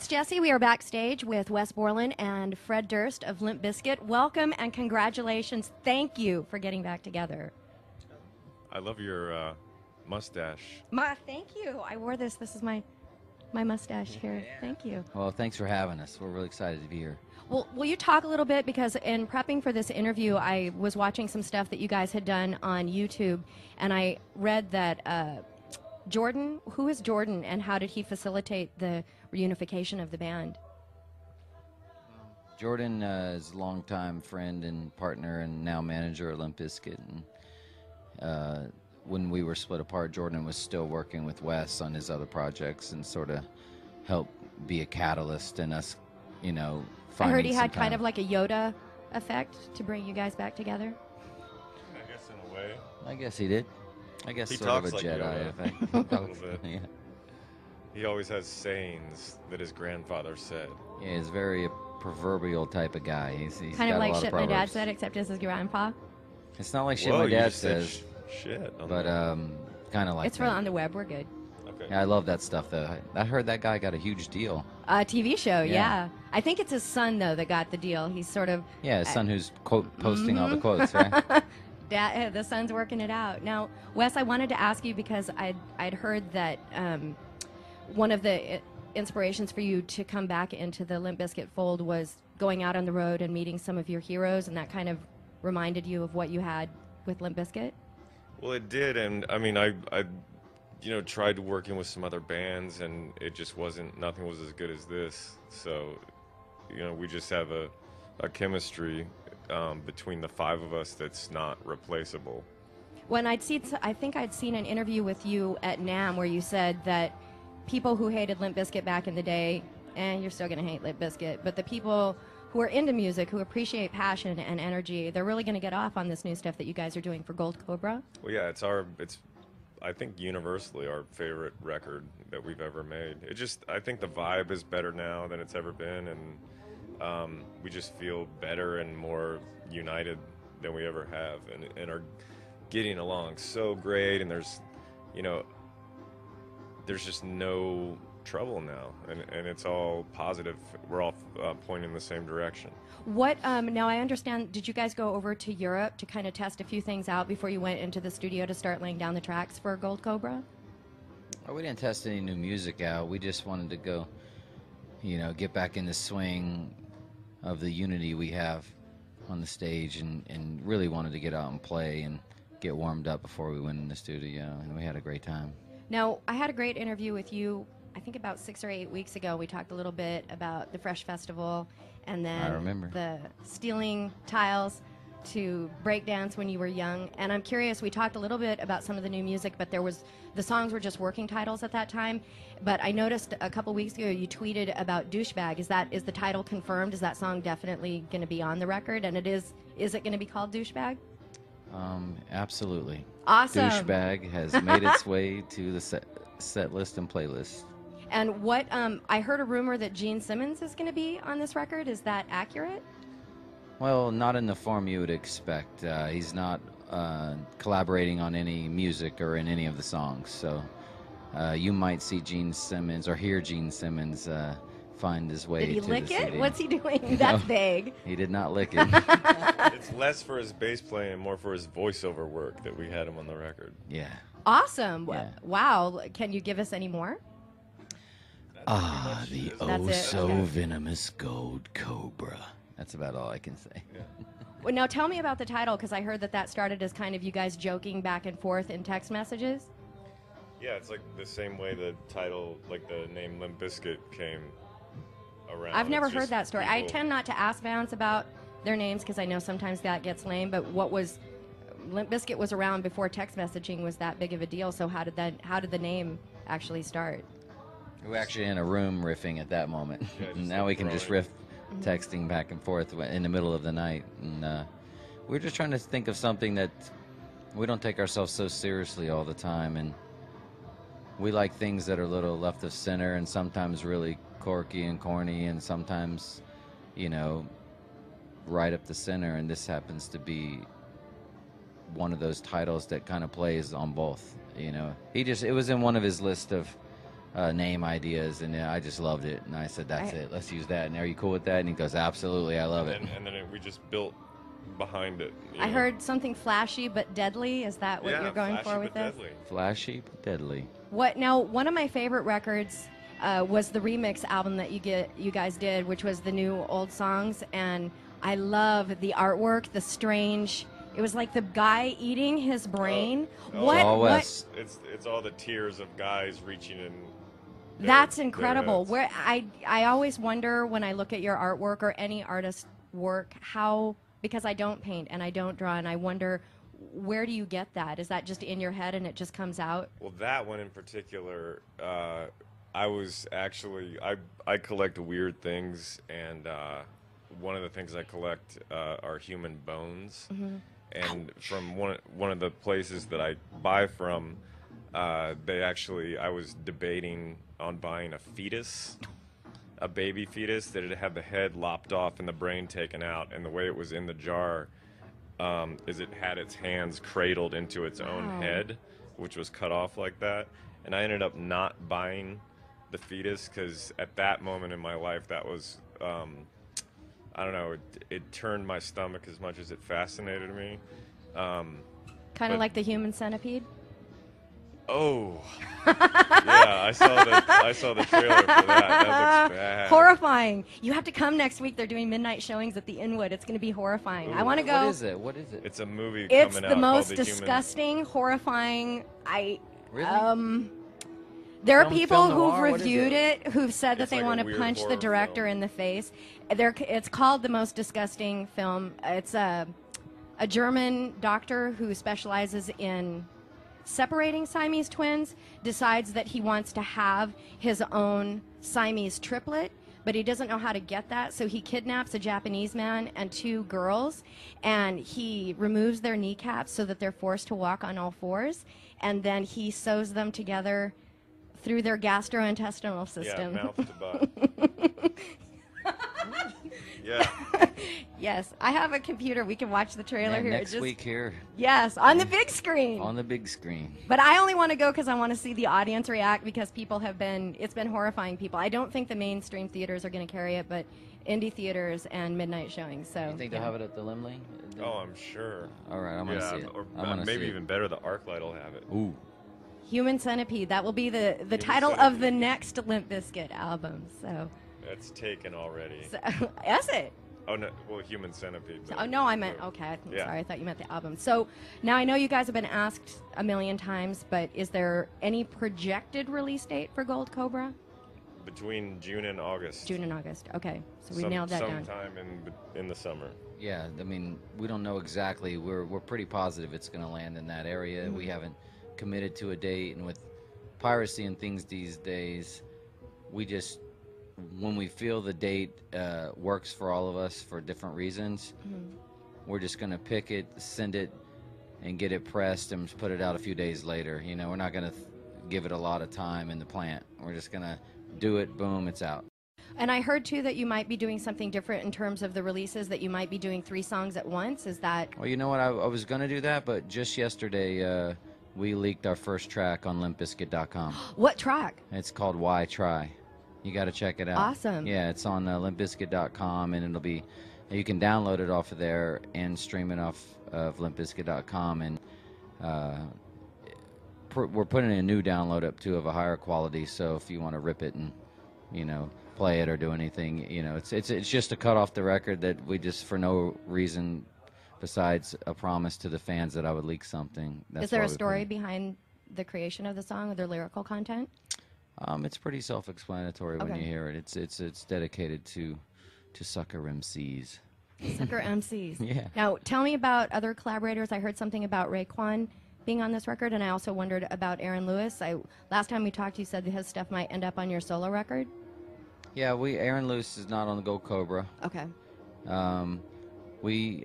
Jesse, we are backstage with Wes Borland and Fred Durst of Limp Bizkit. Welcome and congratulations. Thank you for getting back together. I love your mustache. Thank you. I wore this. This is my mustache here. Thank you. Well, thanks for having us. We're really excited to be here. Well, will you talk a little bit, because in prepping for this interview, I was watching some stuff that you guys had done on YouTube, and I read that Jordan, who is Jordan, and how did he facilitate the reunification of the band? Jordan is a longtime friend and partner and now manager at Limp Bizkit. And when we were split apart, Jordan was still working with Wes on his other projects and sort of helped be a catalyst in us, you know, I finding heard he some had kind of like a Yoda effect to bring you guys back together. I guess in a way. I guess he did. I guess He sort of a talks like Jedi Yoda. effect. A little bit. Yeah. He always has sayings that his grandfather said. Yeah, he's very a proverbial type of guy. He's Kind got of a like lot shit of my dad proverbs. said, except as his grandpa. It's not like shit Whoa, my you dad just said says, shit. but kind of like It's that. on the web. We're good. Okay. Yeah, I love that stuff, though. I heard that guy got a huge deal. TV show, Yeah. yeah. I think it's his son, though, that got the deal. He's sort of... Yeah, his son who's posting all the quotes, right? Dad, the son's working it out. Now, Wes, I wanted to ask you, because I'd heard that one of the inspirations for you to come back into the Limp Bizkit fold was going out on the road and meeting some of your heroes, and that kind of reminded you of what you had with Limp Bizkit? Well, it did, and I mean, I tried working with some other bands, and it just wasn't. Nothing was as good as this. So, we just have a chemistry between the five of us that's not replaceable. When I think I'd seen an interview with you at NAMM where you said that people who hated Limp Bizkit back in the day, and you're still going to hate Limp Bizkit, but the people who are into music, who appreciate passion and energy, they're really going to get off on this new stuff that you guys are doing for Gold Cobra. Well, yeah, it's I think universally our favorite record that we've ever made. I think the vibe is better now than it's ever been, and we just feel better and more united than we ever have, and are getting along so great, and there's just no trouble now, and it's all positive. We're all pointing in the same direction. Now I understand, did you guys go over to Europe to kind of test a few things out before you went into the studio to start laying down the tracks for Gold Cobra? Oh, we didn't test any new music out. We just wanted to go, get back in the swing of the unity we have on the stage, and really wanted to get out and play and get warmed up before we went in the studio, and we had a great time. Now, I had a great interview with you, I think about 6 or 8 weeks ago. We talked a little bit about the Fresh Festival, and then I remember the stealing tiles to breakdance when you were young. And I'm curious, we talked a little bit about some of the new music, but the songs were just working titles at that time. But I noticed a couple weeks ago you tweeted about Douchebag. Is the title confirmed? Is that song definitely going to be on the record? And is it going to be called Douchebag? Absolutely. Awesome. Douchebag has made its way to the set list and playlist. And I heard a rumor that Gene Simmons is going to be on this record. Is that accurate? Well, not in the form you would expect. He's not collaborating on any music or in any of the songs. So you might see Gene Simmons or hear Gene Simmons find his way to the CD. Did he lick it? What's he doing? That's vague. He did not lick it. It's less for his bass playing and more for his voiceover work that we had him on the record. Yeah. Awesome. Yeah. Wow. Can you give us any more? The That's it, so okay. venomous Gold Cobra. That's about all I can say. Yeah. Well, now tell me about the title, because I heard that started as kind of you guys joking back and forth in text messages. Yeah, it's like the same way the title, like the name Limp Bizkit came around. I've never It's heard just that story. I people- tend not to ask bands about their names because I know sometimes that gets lame, but Limp Bizkit was around before text messaging was that big of a deal, so how did the name actually start? We were actually in a room riffing at that moment. Yeah, just Now like we can just throwing- riff, texting back and forth in the middle of the night. And we're just trying to think of something that we don't take ourselves so seriously all the time. And we like things that are a little left of center and sometimes really quirky and corny and sometimes, right up the center. And this happens to be one of those titles that kind of plays on both. It was in one of his list of name ideas, and I just loved it. And I said, "That's it. Let's use that." And are you cool with that? And he goes, "Absolutely, I love it." And then we just built behind it. I heard something flashy but deadly. Is that what you're going for with this? Deadly. Flashy but deadly. What now? One of my favorite records was the remix album that you guys did, which was the new old songs, and I love the artwork, the strange. It was like the guy eating his brain. It's It's all the tears of guys reaching in. That's incredible. Where I always wonder when I look at your artwork or any artist's work, how, because I don't paint and I don't draw, and I wonder, where do you get that? Is that just in your head and it just comes out? Well, that one in particular, I was actually, I collect weird things, and one of the things I collect are human bones. Mm-hmm. And from one of the places that I buy from, I was debating on buying a fetus, a baby fetus that had had the head lopped off and the brain taken out, and the way it was in the jar is it had its hands cradled into its own head, which was cut off like that. And I ended up not buying the fetus because at that moment in my life, that was, I don't know, it turned my stomach as much as it fascinated me. Kind of like the human centipede? Oh, yeah, I saw the trailer for that. That looks bad. Horrifying. You have to come next week. They're doing midnight showings at the Inwood. It's going to be horrifying. Ooh. I want to go. What is it? It's a movie It's coming the out most called The disgusting, horrifying. Really? There are Film people noir? who've What is reviewed it? who've said that It's they like a want to weird punch the horror director film. in the face. It's called The Most Disgusting Film. It's a German doctor who specializes in separating Siamese twins, decides that he wants to have his own Siamese triplet, but he doesn't know how to get that, so he kidnaps a Japanese man and two girls, and he removes their kneecaps so that they're forced to walk on all fours, and then he sews them together through their gastrointestinal system. Yeah, mouth to butt. Yeah. Yes, I have a computer. We can watch the trailer Yeah, here. next week here Yes, on the big screen. on the big screen. But I only want to go because I want to see the audience react, because it's been horrifying people. I don't think the mainstream theaters are going to carry it, but indie theaters and midnight showings. So You think they'll have it at the Limley? Oh, I'm sure. All right, I'm gonna see it. Or I'm gonna maybe see it. even better, the ArcLight will have it. Ooh. Human Centipede. That will be the title of Centipede. the next Limp Bizkit album. So, That's taken already. is it? Oh no, well, Human Centipede. Oh no, I meant okay. I'm Yeah. sorry, I thought you meant the album. So now I know you guys have been asked a million times, but is there any projected release date for Gold Cobra? Between June and August. June and August. Okay, so we nailed that down. Sometime in the summer. Yeah, I mean, we don't know exactly. We're pretty positive it's going to land in that area. Mm-hmm. We haven't committed to a date, and with piracy and things these days, we just, when we feel the date works for all of us for different reasons, we're just going to pick it, send it, and get it pressed and put it out a few days later. You know, we're not going to give it a lot of time in the plant. We're just going to do it, boom, it's out. And I heard too that you might be doing something different in terms of the releases, that you might be doing 3 songs at once. Is that? Well, you know what? I was going to do that, but just yesterday we leaked our first track on limpbizkit.com. What track? It's called Why Try. You got to check it out. Awesome. Yeah, it's on limpbizkit.com, and it'll be, you can download it off of there and stream it off of limpbizkit.com. And we're putting a new download up too of a higher quality. So if you want to rip it and, you know, play it or do anything, you know, it's just to cut off the record that we just, for no reason besides a promise to the fans that I would leak something. That's Is there why a we story put it. behind the creation of the song, or their lyrical content? It's pretty self-explanatory when Okay. you hear it. It's dedicated to sucker MCs. Sucker MCs. Yeah. Now, tell me about other collaborators. I heard something about Raekwon being on this record, and I also wondered about Aaron Lewis. Last time we talked, you said that his stuff might end up on your solo record. Yeah, Aaron Lewis is not on the Gold Cobra. Okay. We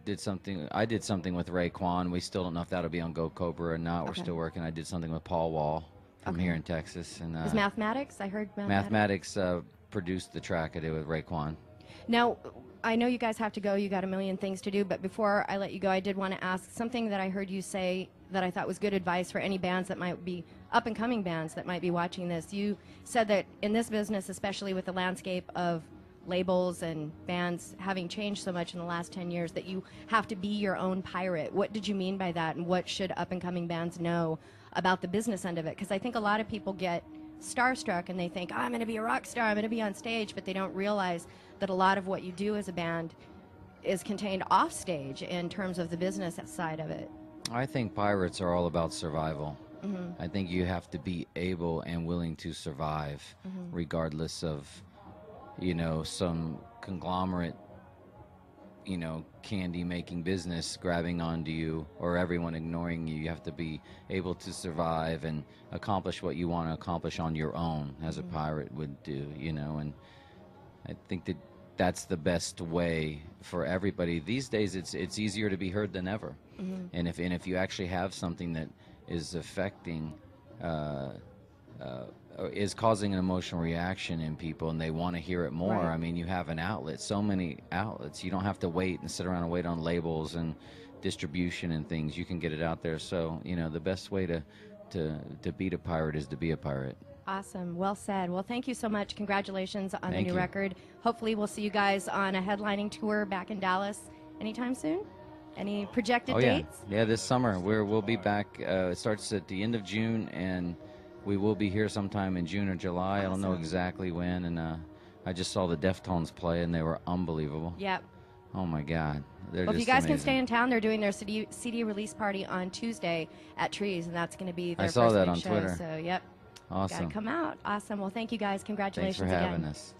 did something. I did something with Raekwon. We still don't know if that'll be on Gold Cobra or not. We're Okay. still working. I did something with Paul Wall from Okay. here in Texas, and Is Mathematics? I heard Mathematics. produced the track I did with Raekwon. Now, I know you guys have to go. You got a million things to do. But before I let you go, I did want to ask something that I heard you say that I thought was good advice for any bands that might be up-and-coming bands that might be watching this. You said that in this business, especially with the landscape of labels and bands having changed so much in the last 10 years, that you have to be your own pirate. What did you mean by that, and what should up-and-coming bands know about the business end of it? Because I think a lot of people get starstruck and they think, oh, I'm going to be a rock star, I'm going to be on stage, but they don't realize that a lot of what you do as a band is contained off stage in terms of the business side of it. I think pirates are all about survival. I think you have to be able and willing to survive, regardless of, you know, some conglomerate, you know, candy making business grabbing onto you or everyone ignoring you. You have to be able to survive and accomplish what you want to accomplish on your own, as a pirate would do, you know. And I think that that's the best way for everybody. These days it's easier to be heard than ever. And if you actually have something that is affecting is causing an emotional reaction in people and they want to hear it more, Right. I mean, you have an outlet, so many outlets. You don't have to wait and sit around and wait on labels and distribution and things. You can get it out there. So, you know, the best way to beat a pirate is to be a pirate. Awesome. Well said. Well, thank you so much. Congratulations on the Thank new you. record. Hopefully we'll see you guys on a headlining tour back in Dallas anytime soon. Any projected dates? Yeah, this summer we'll be back. It starts at the end of June, and we will be here sometime in June or July. I don't know Awesome. exactly when. And I just saw the Deftones play, and they were unbelievable. Yep. Oh my God, they're Well, if just you guys can amazing. stay in town, they're doing their CD release party on Tuesday at Trees, and that's going to be their I saw first that big on show. Twitter. So, yep. Awesome. Gotta come out. Awesome. Well, thank you guys. Thanks Congratulations for having again. us.